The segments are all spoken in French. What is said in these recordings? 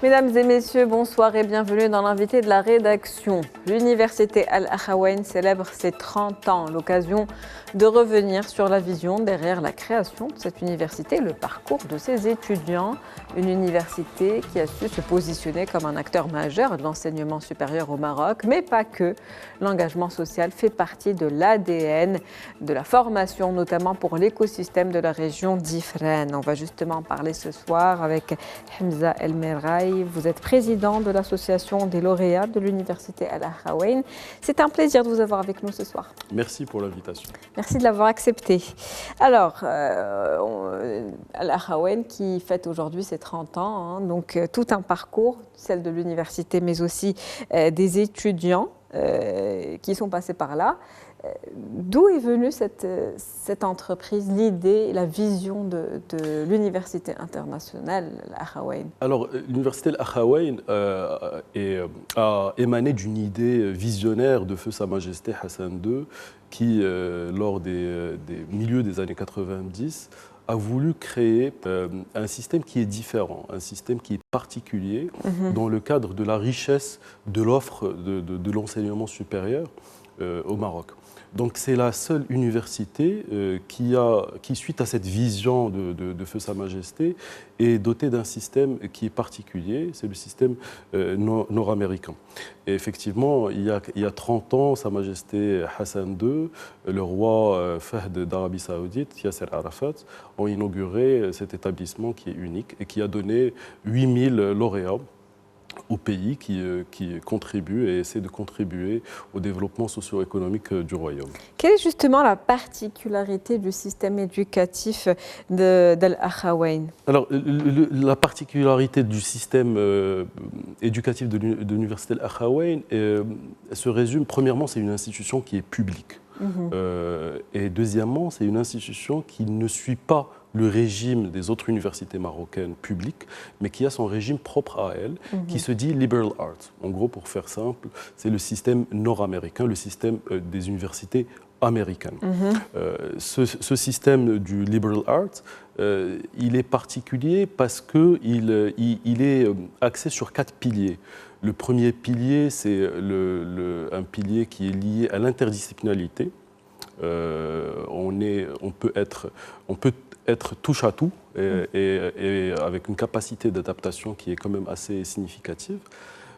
Mesdames et messieurs, bonsoir et bienvenue dans l'invité de la rédaction. L'université Al-Akhawayn célèbre ses 30 ans, l'occasion de revenir sur la vision derrière la création de cette université, le parcours de ses étudiants. Une université qui a su se positionner comme un acteur majeur de l'enseignement supérieur au Maroc, mais pas que. L'engagement social fait partie de l'ADN de la formation, notamment pour l'écosystème de la région d'Ifrane. On va justement en parler ce soir avec Hamza El Merraï. Vous êtes président de l'association des lauréats de l'université Al-Akhawayn. C'est un plaisir de vous avoir avec nous ce soir. Merci pour l'invitation. Merci de l'avoir accepté. Alors, Al-Akhawayn qui fête aujourd'hui ses 30 ans, donc tout un parcours, celle de l'université, mais aussi des étudiants qui sont passés par là. D'où est venue cette entreprise, l'idée, la vision de l'université internationale Al-Akhawayn? Alors, l'université Al-Akhawayn a émané d'une idée visionnaire de feu Sa Majesté Hassan II qui, lors des milieux des années 90, a voulu créer un système qui est différent, un système qui est particulier dans le cadre de la richesse de l'offre de l'enseignement supérieur au Maroc. Donc c'est la seule université qui, suite à cette vision de feu Sa Majesté, est dotée d'un système qui est particulier, c'est le système nord-américain. Et effectivement, il y a 30 ans, Sa Majesté Hassan II, le roi Fahd d'Arabie Saoudite, Yasser Arafat, ont inauguré cet établissement qui est unique et qui a donné 8000 lauréats au pays qui contribue et essaie de contribuer au développement socio-économique du royaume. Quelle est justement la particularité du système éducatif d'Al-Akhawayn? Alors, la particularité du système éducatif de l'université Al-Akhawayn se résume, premièrement, c'est une institution qui est publique. Et deuxièmement, c'est une institution qui ne suit pas le régime des autres universités marocaines publiques, mais qui a son régime propre à elle, qui se dit liberal arts. En gros, pour faire simple, c'est le système nord-américain, le système des universités américaines. Ce système du liberal arts, il est particulier parce qu'il est axé sur 4 piliers. Le premier pilier, c'est un pilier qui est lié à l'interdisciplinarité. On peut être touche à tout et avec une capacité d'adaptation qui est quand même assez significative.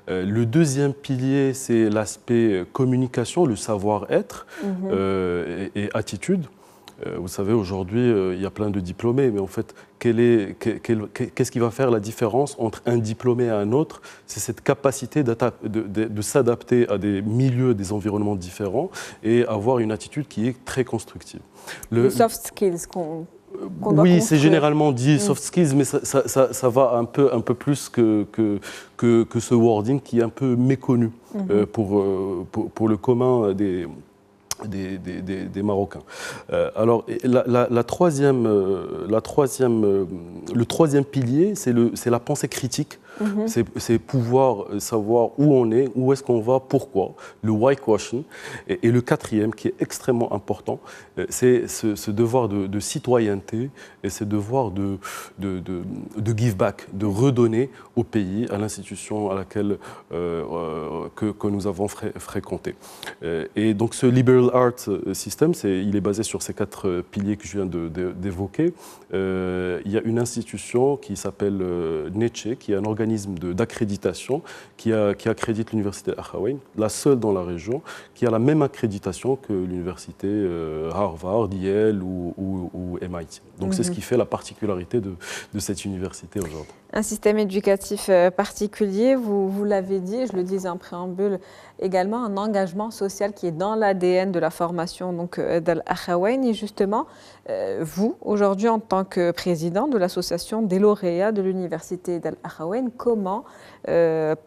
Le deuxième pilier, c'est l'aspect communication, le savoir-être et attitude. Vous savez, aujourd'hui, il y a plein de diplômés, mais en fait, qu'est-ce qui va faire la différence entre un diplômé et un autre? C'est cette capacité de s'adapter à des milieux, des environnements différents et avoir une attitude qui est très constructive. Les soft skills oui, c'est généralement dit soft skills, mais ça va un peu plus que ce wording qui est un peu méconnu pour le commun des Marocains. Alors, le troisième pilier, c'est la pensée critique. C'est pouvoir savoir où on est, où est-ce qu'on va, pourquoi, le why question. Et le quatrième, qui est extrêmement important, c'est ce devoir de citoyenneté et ce devoir de give back, de redonner au pays, à l'institution à laquelle que nous avons fréquenté. Et donc ce liberal arts system, il est basé sur ces 4 piliers que je viens d'évoquer. Il y a une institution qui s'appelle NECHE, qui est un organisme d'accréditation qui accrédite l'université Al-Akhawayn, la seule dans la région, qui a la même accréditation que l'université Harvard, Yale ou MIT. Donc c'est ce qui fait la particularité de cette université aujourd'hui. Un système éducatif particulier, vous l'avez dit, je le disais en préambule, également un engagement social qui est dans l'ADN de la formation d'Al-Akhawayn. Et justement, vous, aujourd'hui, en tant que président de l'association des lauréats de l'université d'Al-Akhawayn, comment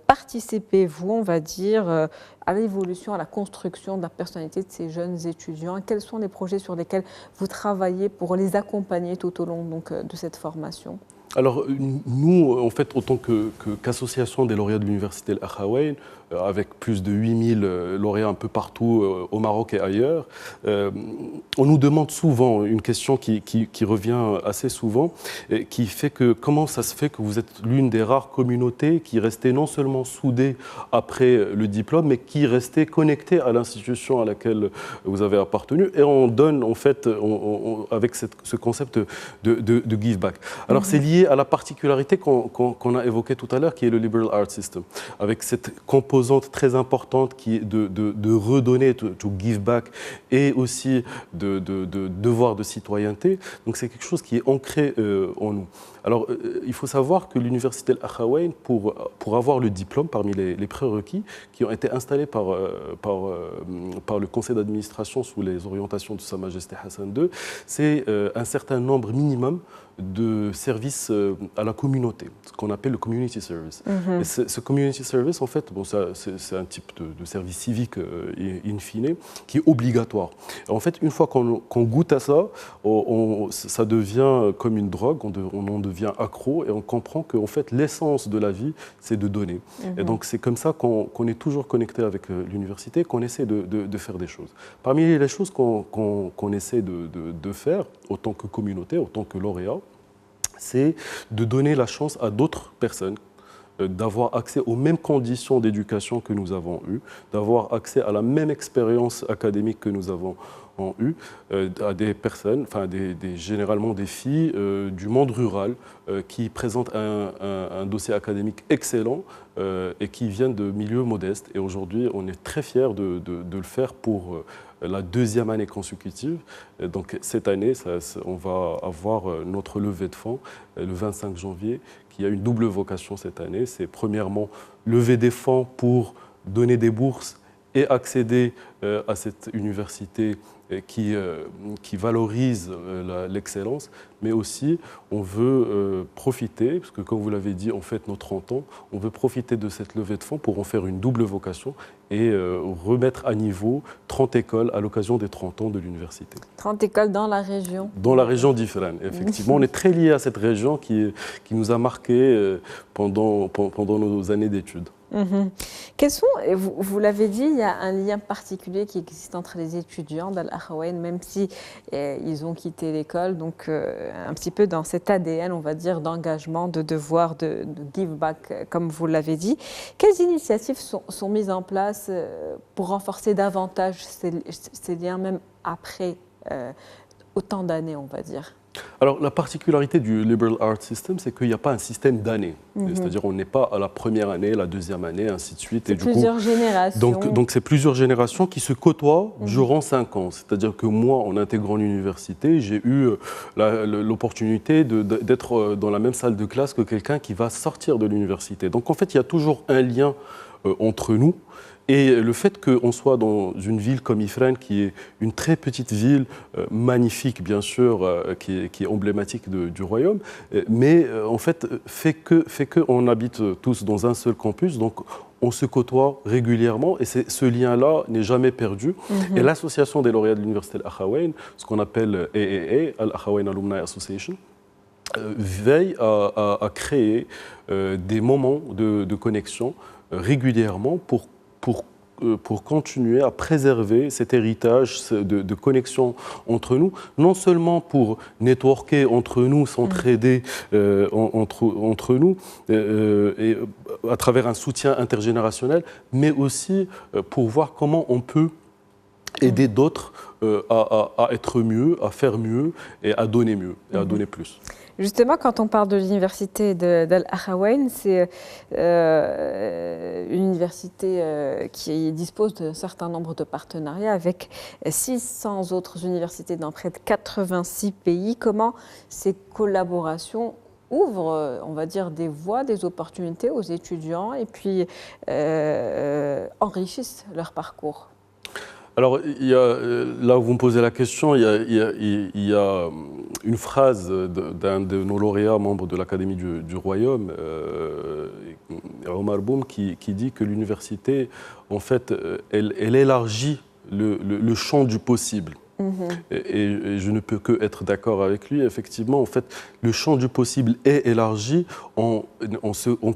participez-vous, on va dire, à l'évolution, à la construction de la personnalité de ces jeunes étudiants? Quels sont les projets sur lesquels vous travaillez pour les accompagner tout au long de cette formation? Alors, nous, en fait, en tant qu'association des lauréats de l'université Al-Akhawayn, avec plus de 8000 lauréats un peu partout au Maroc et ailleurs. On nous demande souvent une question qui revient assez souvent, et qui fait que comment ça se fait que vous êtes l'une des rares communautés qui restait non seulement soudée après le diplôme, mais qui restait connectée à l'institution à laquelle vous avez appartenu. Et on donne, en fait, avec ce concept de give back. Alors, c'est lié à la particularité qu'on a évoquée tout à l'heure, qui est le liberal arts system, avec cette composante très importante qui est de redonner, to give back, et aussi de devoir de citoyenneté. Donc, c'est quelque chose qui est ancré en nous. Alors, il faut savoir que l'université Al-Akhawayn, pour avoir le diplôme, parmi les prérequis qui ont été installés par le conseil d'administration sous les orientations de Sa Majesté Hassan II, c'est un certain nombre minimum de services à la communauté, ce qu'on appelle le community service. Et ce community service, en fait, bon, c'est un type de service civique in fine qui est obligatoire. Et en fait, une fois qu'on goûte à ça, ça devient comme une drogue, on en devient accro et on comprend qu'en fait, l'essence de la vie, c'est de donner. Et donc, c'est comme ça qu'on est toujours connecté avec l'université, qu'on essaie de faire des choses. Parmi les choses qu'on essaie de faire, autant que communauté, autant que lauréat, c'est de donner la chance à d'autres personnes d'avoir accès aux mêmes conditions d'éducation que nous avons eues, d'avoir accès à la même expérience académique que nous avons eues, à des personnes, enfin généralement des filles du monde rural qui présentent un dossier académique excellent et qui viennent de milieux modestes. Et aujourd'hui, on est très fiers de le faire pour la deuxième année consécutive. Et donc cette année, on va avoir notre levée de fonds le 25 janvier, qui a une double vocation cette année. C'est premièrement lever des fonds pour donner des bourses et accéder à cette université qui valorise l'excellence, mais aussi on veut profiter, parce que comme vous l'avez dit, on fête nos 30 ans, on veut profiter de cette levée de fonds pour en faire une double vocation et remettre à niveau 30 écoles à l'occasion des 30 ans de l'université. 30 écoles dans la région. Dans la région d'Ifrane, effectivement. On est très lié à cette région qui nous a marqués pendant nos années d'études. Quels sont, vous l'avez dit, il y a un lien particulier qui existe entre les étudiants d'Al-Akhawayn, même si ils ont quitté l'école, donc un petit peu dans cet ADN, on va dire, d'engagement, de devoir, de give back, comme vous l'avez dit. Quelles initiatives sont mises en place pour renforcer davantage ces liens, même après autant d'années, on va dire? Alors, la particularité du Liberal Arts System, c'est qu'il n'y a pas un système d'années. C'est-à-dire qu'on n'est pas à la première année, la deuxième année, ainsi de suite. C'est plusieurs générations. Donc, c'est plusieurs générations qui se côtoient durant 5 ans. C'est-à-dire que moi, en intégrant l'université, j'ai eu l'opportunité d'être dans la même salle de classe que quelqu'un qui va sortir de l'université. Donc, en fait, il y a toujours un lien entre nous. Et le fait qu'on soit dans une ville comme Ifrane, qui est une très petite ville, magnifique bien sûr, qui est emblématique du royaume, mais en fait fait qu'on habite tous dans un seul campus, donc on se côtoie régulièrement et ce lien-là n'est jamais perdu. Et l'association des lauréats de l'université Al-Akhawayn, ce qu'on appelle AAA, Al-Akhawayn Alumni Association, veille à créer des moments de connexion régulièrement pour continuer à préserver cet héritage de connexion entre nous, non seulement pour networker entre nous, s'entraider entre nous, et à travers un soutien intergénérationnel, mais aussi pour voir comment on peut aider d'autres à être mieux, à faire mieux et à donner mieux, et à donner plus. Justement, quand on parle de l'université d'Al-Akhawayn, c'est une université qui dispose d'un certain nombre de partenariats avec 600 autres universités dans près de 86 pays. Comment ces collaborations ouvrent, on va dire, des voies, des opportunités aux étudiants et puis enrichissent leur parcours? Alors, là où vous me posez la question, il y a une phrase d'un de nos lauréats, membre de l'Académie du Royaume, Omar Boum, qui dit que l'université, en fait, elle élargit le champ du possible. Et je ne peux que être d'accord avec lui. Effectivement, en fait, le champ du possible est élargi en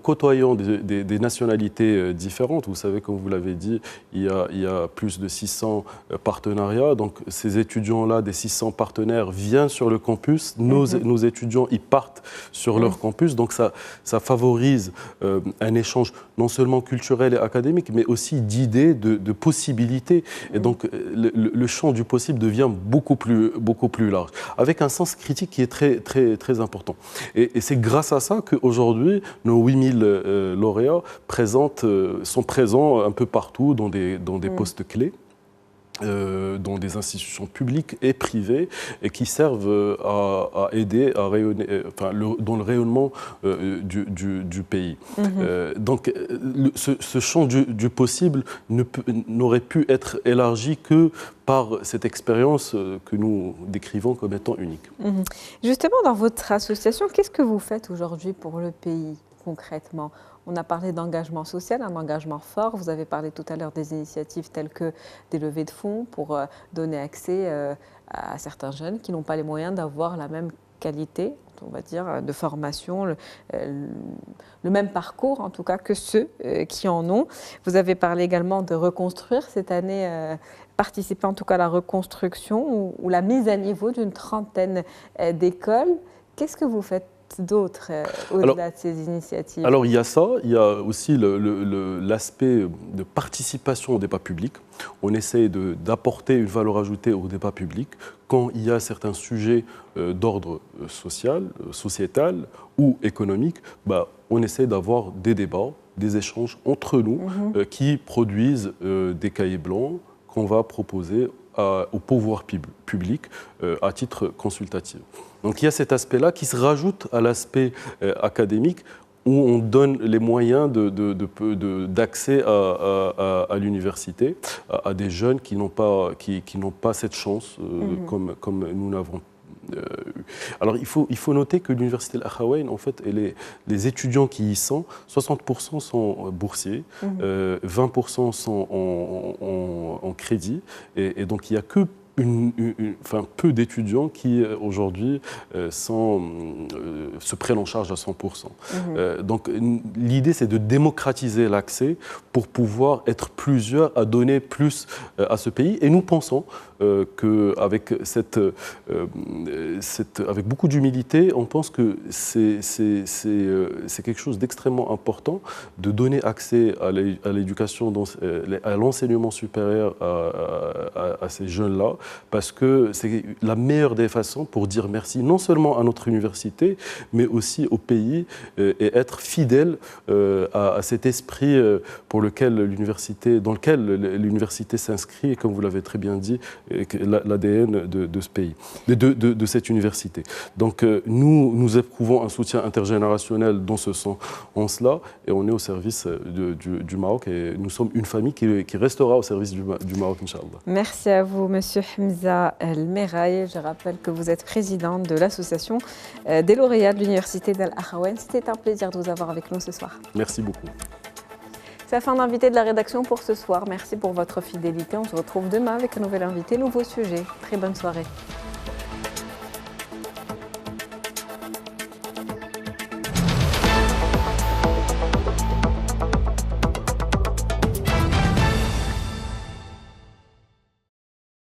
côtoyant des nationalités différentes. Vous savez, comme vous l'avez dit, il y a plus de 600 partenariats. Donc ces étudiants-là, des 600 partenaires, viennent sur le campus. Nos étudiants, ils partent sur leur campus. Donc ça favorise un échange non seulement culturel et académique, mais aussi d'idées, de possibilités. Et donc le champ du possible devient beaucoup plus large, avec un sens critique qui est très, très, très important. Et c'est grâce à ça qu'aujourd'hui, nos 8000 lauréats sont présents un peu partout dans des postes clés. Dans des institutions publiques et privées et qui servent à aider à rayonner, dans le rayonnement du pays. Donc ce champ du possible n'aurait pu être élargi que par cette expérience que nous décrivons comme étant unique. Justement, dans votre association, qu'est-ce que vous faites aujourd'hui pour le pays concrètement ? On a parlé d'engagement social, un engagement fort. Vous avez parlé tout à l'heure des initiatives telles que des levées de fonds pour donner accès à certains jeunes qui n'ont pas les moyens d'avoir la même qualité, on va dire, de formation, le même parcours en tout cas que ceux qui en ont. Vous avez parlé également de reconstruire cette année, participer en tout cas à la reconstruction ou la mise à niveau d'une trentaine d'écoles. Qu'est-ce que vous faites d'autres au-delà de ces initiatives? Alors il y a ça, il y a aussi l'aspect de participation au débat public. On essaie d'apporter une valeur ajoutée au débat public quand il y a certains sujets d'ordre social, sociétal ou économique. On essaie d'avoir des débats, des échanges entre nous qui produisent des cahiers blancs qu'on va proposer au pouvoir public à titre consultatif. Donc il y a cet aspect-là qui se rajoute à l'aspect académique où on donne les moyens d'accès à l'université à des jeunes qui n'ont pas cette chance comme nous l'avons. Alors il faut noter que l'université Al-Akhawayn, en fait, les étudiants qui y sont, 60% sont boursiers, 20% sont en crédit, et donc il n'y a que peu d'étudiants qui aujourd'hui se prennent en charge à 100%. Donc l'idée, c'est de démocratiser l'accès pour pouvoir être plusieurs à donner plus à ce pays. Et nous pensons qu'avec avec beaucoup d'humilité, on pense que c'est quelque chose d'extrêmement important de donner accès à l'éducation, à l'enseignement supérieur à ces jeunes-là, parce que c'est la meilleure des façons pour dire merci non seulement à notre université, mais aussi au pays et être fidèle à cet esprit dans lequel l'université s'inscrit, et comme vous l'avez très bien dit, l'ADN de ce pays, de cette université. Donc nous éprouvons un soutien intergénérationnel dans ce sens-là, et on est au service du Maroc, et nous sommes une famille qui restera au service du Maroc, Inch'Allah. Merci à vous, Monsieur Hamza El Meraï. Je rappelle que vous êtes président de l'association des lauréats de l'université d'Al-Akhawayn. C'était un plaisir de vous avoir avec nous ce soir. Merci beaucoup. C'est la fin d'invité de la rédaction pour ce soir. Merci pour votre fidélité. On se retrouve demain avec un nouvel invité, nouveau sujet. Très bonne soirée.